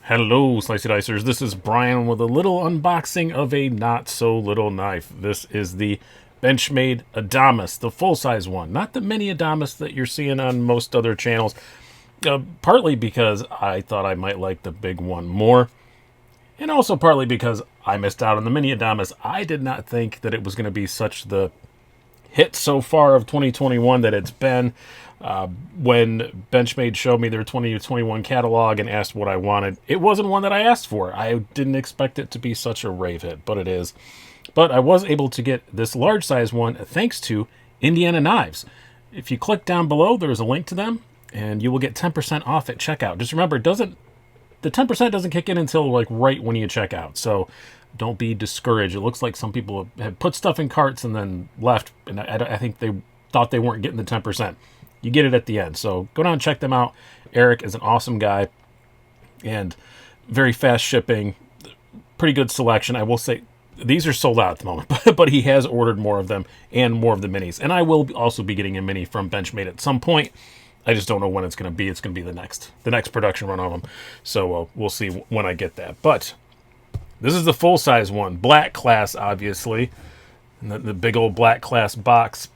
Hello, Slicey Dicers. This is Brian with a little unboxing of a not-so-little knife. This is the Benchmade Adamas, the full-size one, not the mini Adamas that you're seeing on most other channels. Partly because I thought I might like the big one more, and also partly because I missed out on the mini Adamas. I did not think that it was going to be such the hit so far of 2021 that it's been. When Benchmade showed me their 2021 catalog and asked what I wanted, it wasn't one that I asked for. I didn't expect it to be such a rave hit, but it is. But I was able to get this large size one thanks to Indiana Knives. If you click down below, there is a link to them, and you will get 10% off at checkout. Just remember, the 10% doesn't kick in until like right when you check out. So don't be discouraged. It looks like some people have put stuff in carts and then left, and I think they thought they weren't getting the 10%. You get it at the end. So go down and check them out. Eric is an awesome guy and very fast shipping, pretty good selection. I will say these are sold out at the moment, but he has ordered more of them and more of the minis. And I will also be getting a mini from Benchmade at some point. I just don't know when it's going to be. It's going to be the next production run of them. So we'll see when I get that. But this is the full-size one. Black class, obviously. And the big old black class box.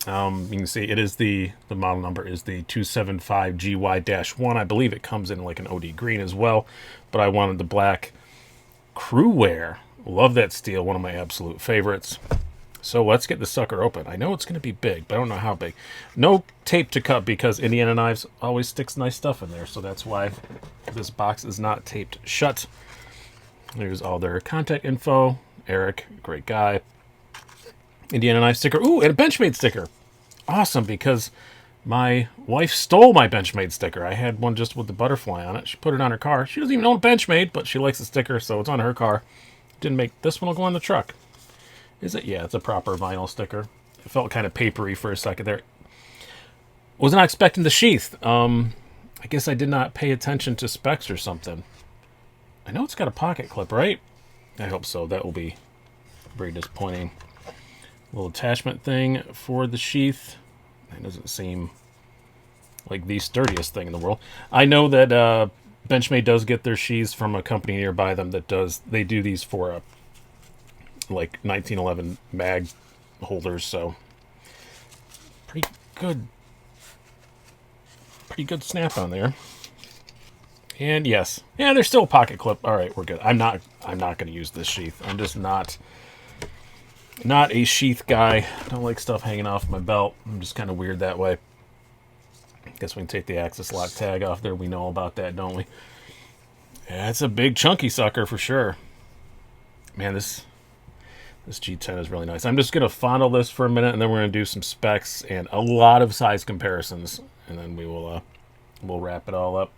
You can see it is the model number is the 275GY-1. I believe it comes in like an OD green as well, but I wanted the black crew wear. Love that steel, one of my absolute favorites. So let's get the sucker open. I know it's going to be big, but I don't know how big. No tape to cut because Indiana Knives always sticks nice stuff in there, so that's why this box is not taped shut. There's all their contact info. Eric, great guy. Indiana Knife sticker. Ooh, and a Benchmade sticker. Awesome, because my wife stole my Benchmade sticker. I had one just with the butterfly on it. She put it on her car. She doesn't even own Benchmade, but she likes the sticker, so it's on her car. Didn't make this one will go on the truck. Is it? Yeah, it's a proper vinyl sticker. It felt kind of papery for a second there. Was not expecting the sheath. I guess I did not pay attention to specs or something. I know it's got a pocket clip, right? I hope so. That will be very disappointing. Little attachment thing for the sheath. It doesn't seem like the sturdiest thing in the world. I know that Benchmade does get their sheaths from a company nearby them that they do these for like 1911 mag holders, so pretty good snap on there. And yes, yeah, there's still a pocket clip. All right, we're good. I'm not going to use this sheath. I'm just not a sheath guy. I don't like stuff hanging off my belt. I'm just kind of weird that way. Guess we can take the Axis lock tag off there. We know about that, don't we? Yeah, it's a big chunky sucker for sure. Man, this G10 is really nice. I'm just going to fondle this for a minute, and then we're going to do some specs and a lot of size comparisons, and then we'll wrap it all up.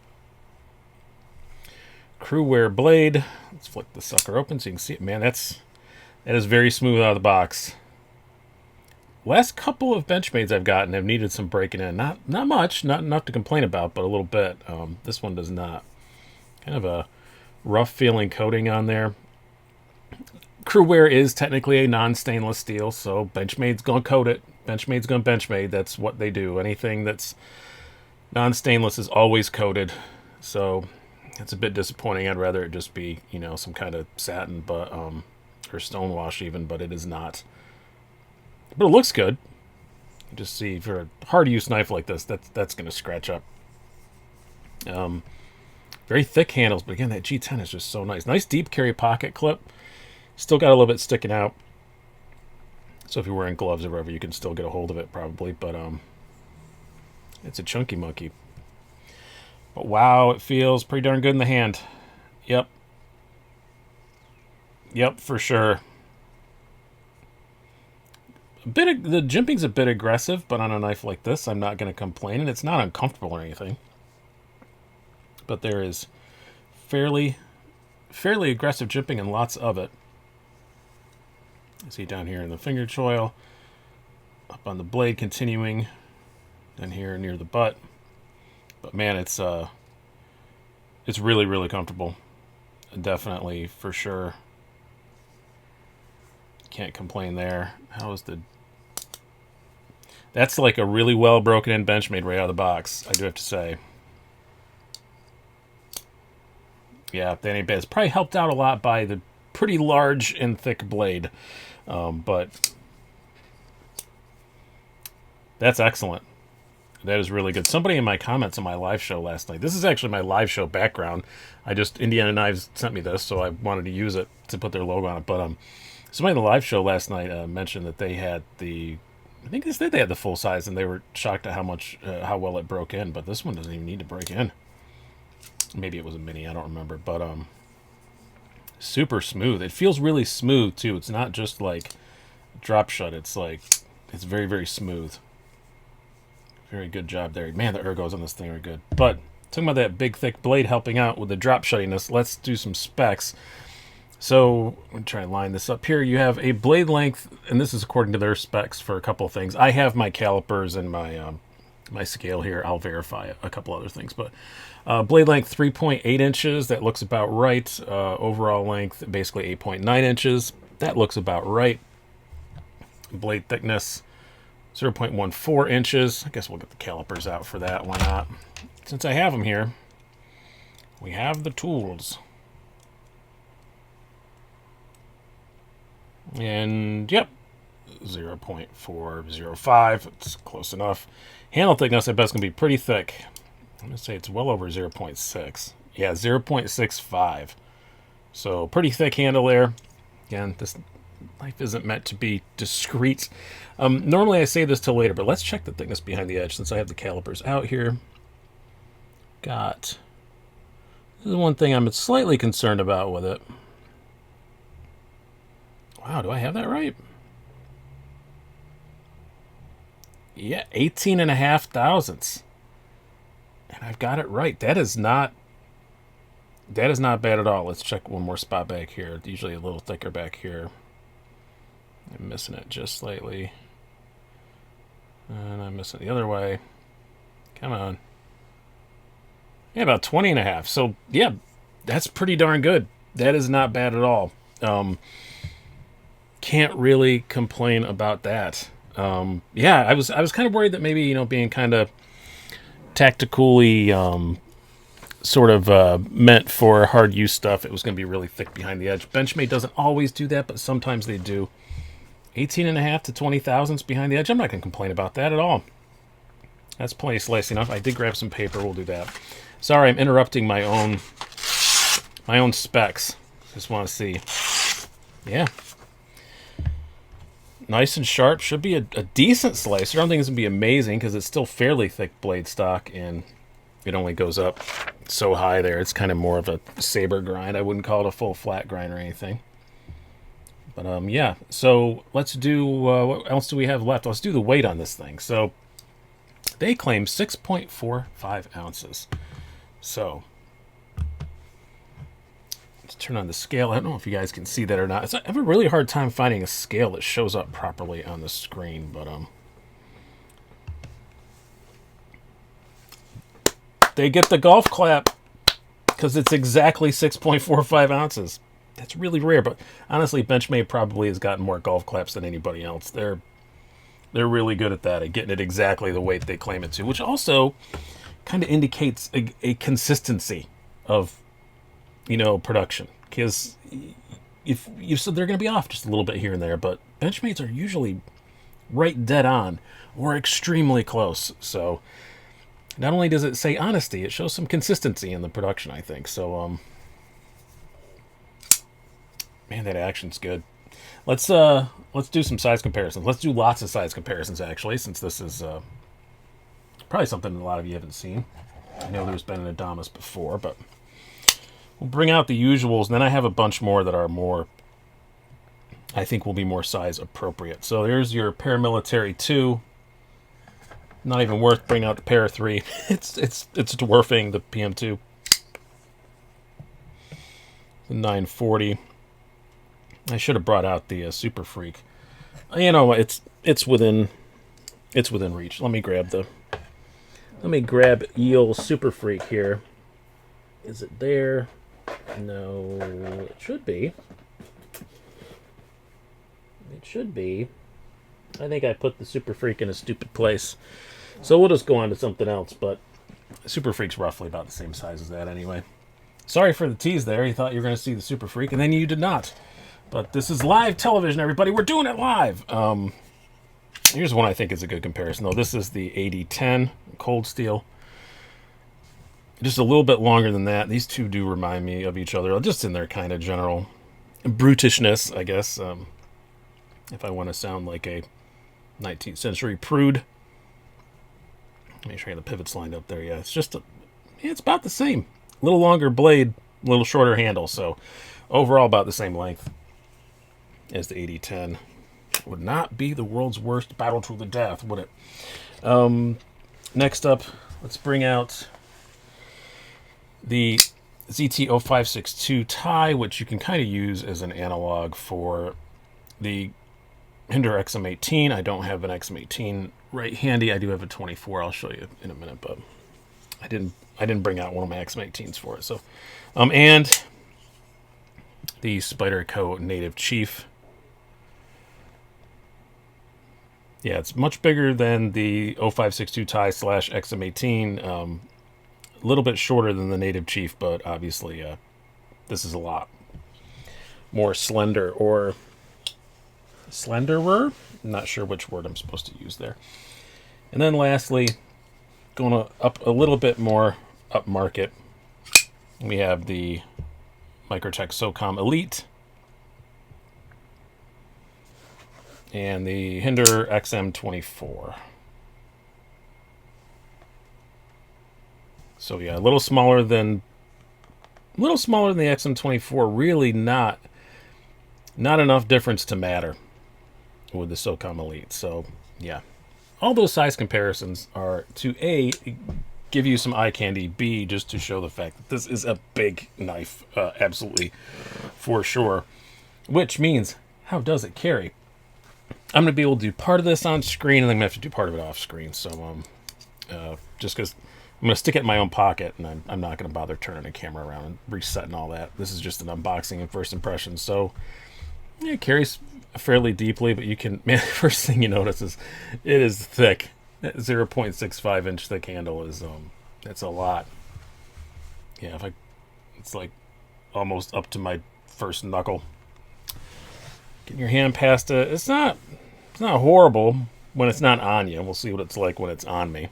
Crew wear blade. Let's flick the sucker open so you can see it. Man, that is very smooth out of the box. Last couple of Benchmades I've gotten have needed some breaking in. Not much, not enough to complain about, but a little bit. This one does not. Kind of a rough feeling coating on there. Crew wear is technically a non-stainless steel, so Benchmade's going to coat it. Benchmade's going to Benchmade. That's what they do. Anything that's non-stainless is always coated. So it's a bit disappointing. I'd rather it just be, some kind of satin, but or stonewash even, but it is not. But it looks good. You just see for a hard-to-use knife like this, that's going to scratch up. Very thick handles, but again, that G10 is just so nice. Nice deep carry pocket clip. Still got a little bit sticking out. So if you're wearing gloves or whatever, you can still get a hold of it probably, but it's a chunky monkey. But wow, it feels pretty darn good in the hand. Yep, for sure. The jimping's a bit aggressive, but on a knife like this, I'm not going to complain, and it's not uncomfortable or anything. But there is fairly aggressive jimping and lots of it. You see down here in the finger choil, up on the blade continuing, and here near the butt. But man, it's really, really comfortable. Definitely, for sure. Can't complain there. That's like a really well broken in Benchmade right out of the box, I do have to say. Yeah, that ain't bad. It's probably helped out a lot by the pretty large and thick blade. But that's excellent. That is really good. Somebody in my comments on my live show last night. This is actually my live show background. Indiana Knives sent me this, so I wanted to use it to put their logo on it. But somebody in the live show last night mentioned that they had I think they said they had the full size, and they were shocked at how well it broke in. But this one doesn't even need to break in. Maybe it was a mini, I don't remember. But super smooth. It feels really smooth too. It's not just like drop shut. It's very, very smooth. Very good job there. Man, the ergos on this thing are good. But talking about that big, thick blade helping out with the drop shuttiness, let's do some specs. So I'm going to try and line this up here. You have a blade length, and this is according to their specs for a couple of things. I have my calipers and my my scale here. I'll verify a couple other things. But blade length 3.8 inches. That looks about right. Overall length basically 8.9 inches. That looks about right. Blade thickness 0.14 inches. I guess we'll get the calipers out for that. Why not? Since I have them here, we have the tools. And, yep, 0.405. It's close enough. Handle thickness, I bet it's going to be pretty thick. I'm going to say it's well over 0.6. Yeah, 0.65. So, pretty thick handle there. Again, this knife isn't meant to be discreet. Normally I say this till later, but let's check the thickness behind the edge since I have the calipers out here. This is one thing I'm slightly concerned about with it. Wow, do I have that right? Yeah, 18.5 thousandths. And I've got it right. That is not bad at all. Let's check one more spot back here. Usually a little thicker back here. I'm missing it just slightly. And I'm missing it the other way. Come on. Yeah, about 20.5. So, yeah, that's pretty darn good. That is not bad at all. Can't really complain about that. Yeah, I was kind of worried that maybe, being kind of tactically sort of meant for hard use stuff, it was going to be really thick behind the edge. Benchmade doesn't always do that, but sometimes they do. 18.5 to 20 thousandths behind the edge. I'm not going to complain about that at all. That's plenty slicey enough. I did grab some paper. We'll do that. Sorry, I'm interrupting my own specs. Just want to see. Yeah. Nice and sharp. Should be a decent slicer. I don't think it's going to be amazing because it's still fairly thick blade stock, and it only goes up so high there. It's kind of more of a saber grind. I wouldn't call it a full flat grind or anything. But, yeah. So, let's do... what else do we have left? Let's do the weight on this thing. So, they claim 6.45 ounces. So, let's turn on the scale. I don't know if you guys can see that or not. I have a really hard time finding a scale that shows up properly on the screen, but they get the golf clap because it's exactly 6.45 ounces. That's really rare, but honestly, Benchmade probably has gotten more golf claps than anybody else. They're really good at that, at getting it exactly the weight they claim it to, which also kind of indicates a consistency of, production. Because if you said they're going to be off just a little bit here and there, but Benchmades are usually right dead on or extremely close. So not only does it say honesty, it shows some consistency in the production, I think. So, man, that action's good. Let's do some size comparisons. Let's do lots of size comparisons, actually, since this is probably something a lot of you haven't seen. I know there's been an Adamas before, but we'll bring out the usuals, and then I have a bunch more that are more, I think will be more size appropriate. So here's your Paramilitary 2. Not even worth bringing out the Para 3. It's dwarfing the PM2. The 940. I should have brought out the Super Freak. It's within reach. Let me grab Eel Super Freak here. Is it there? No, it should be. It should be. I think I put the Super Freak in a stupid place. So we'll just go on to something else, but Super Freak's roughly about the same size as that anyway. Sorry for the tease there. You thought you were going to see the Super Freak, and then you did not. But this is live television, everybody. We're doing it live. Here's one I think is a good comparison, though. This is the 8010 cold steel. Just a little bit longer than that. These two do remind me of each other, just in their kind of general brutishness, I guess. If I want to sound like a 19th century prude. Make sure I get the pivots lined up there. Yeah, it's just it's about the same. A little longer blade, a little shorter handle. So overall about the same length as the 8010. Would not be the world's worst battle tool to death, would it? Next up, let's bring out the ZT-0562 tie, which you can kind of use as an analog for the Hinder XM18. I don't have an XM18 right handy. I do have a 24. I'll show you in a minute, but I didn't bring out one of my XM18s for it. So, and the Spyderco Native Chief. Yeah, it's much bigger than the 0562 tie / XM18. A little bit shorter than the Native Chief, but obviously this is a lot more slender, or slenderer. I'm not sure which word I'm supposed to use there. And then lastly, going up a little bit more up market, we have the Microtech SOCOM Elite and the Hinder XM24. So yeah, a little smaller than the XM24. Really not enough difference to matter with the SOCOM Elite. So yeah, all those size comparisons are to A, give you some eye candy, B, just to show the fact that this is a big knife, absolutely, for sure. Which means, how does it carry? I'm going to be able to do part of this on screen, and then I'm going to have to do part of it off screen. So just because I'm going to stick it in my own pocket, and I'm not going to bother turning the camera around and resetting all that. This is just an unboxing and first impression. So yeah, it carries fairly deeply, but you can, man, first thing you notice is it is thick. That 0.65 inch thick handle is that's a lot. Yeah, it's like almost up to my first knuckle. Getting your hand past it, it's not horrible when it's not on you. We'll see what it's like when it's on me.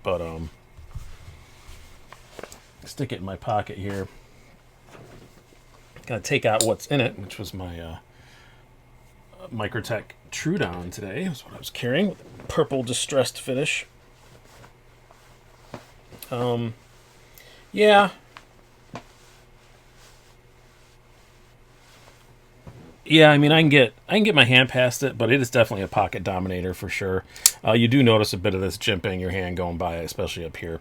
But stick it in my pocket here. Gotta take out what's in it, which was my Microtech Trudon today. That's what I was carrying, with a purple distressed finish. Yeah. Yeah, I mean, I can get my hand past it, but it is definitely a pocket dominator for sure. You do notice a bit of this jimping your hand going by, especially up here.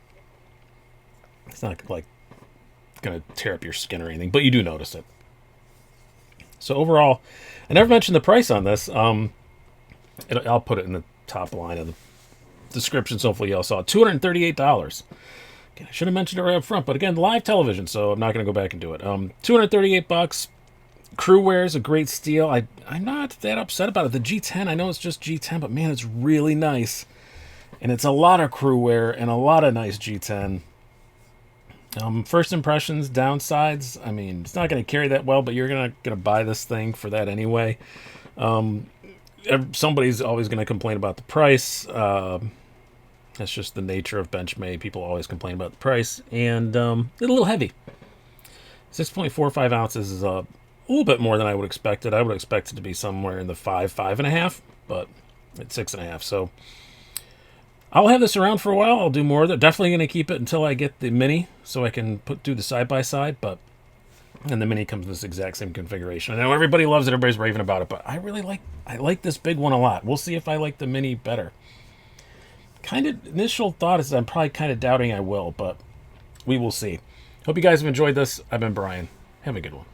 It's not like going to tear up your skin or anything, but you do notice it. So overall, I never mentioned the price on this. I'll put it in the top line of the description, so hopefully y'all saw it. $238. Again, I should have mentioned it right up front, but again, live television, so I'm not going to go back and do it. $238. Crew wear is a great steal. I'm not that upset about it. The G10, I know it's just G10, but man, it's really nice. And it's a lot of crew wear and a lot of nice G10. First impressions, downsides. I mean, it's not going to carry that well, but you're gonna buy this thing for that anyway. Somebody's always going to complain about the price. That's just the nature of Benchmade. People always complain about the price. And it's a little heavy. 6.45 ounces is a little bit more than I would expect it. I would expect it to be somewhere in the 5.5, but it's 6.5. So I'll have this around for a while. I'll do more of it. Definitely going to keep it until I get the Mini, so I can do the side-by-side. And the Mini comes in this exact same configuration. I know everybody loves it. Everybody's raving about it, but I like this big one a lot. We'll see if I like the Mini better. Kind of initial thought is I'm probably kind of doubting I will, but we will see. Hope you guys have enjoyed this. I've been Brian. Have a good one.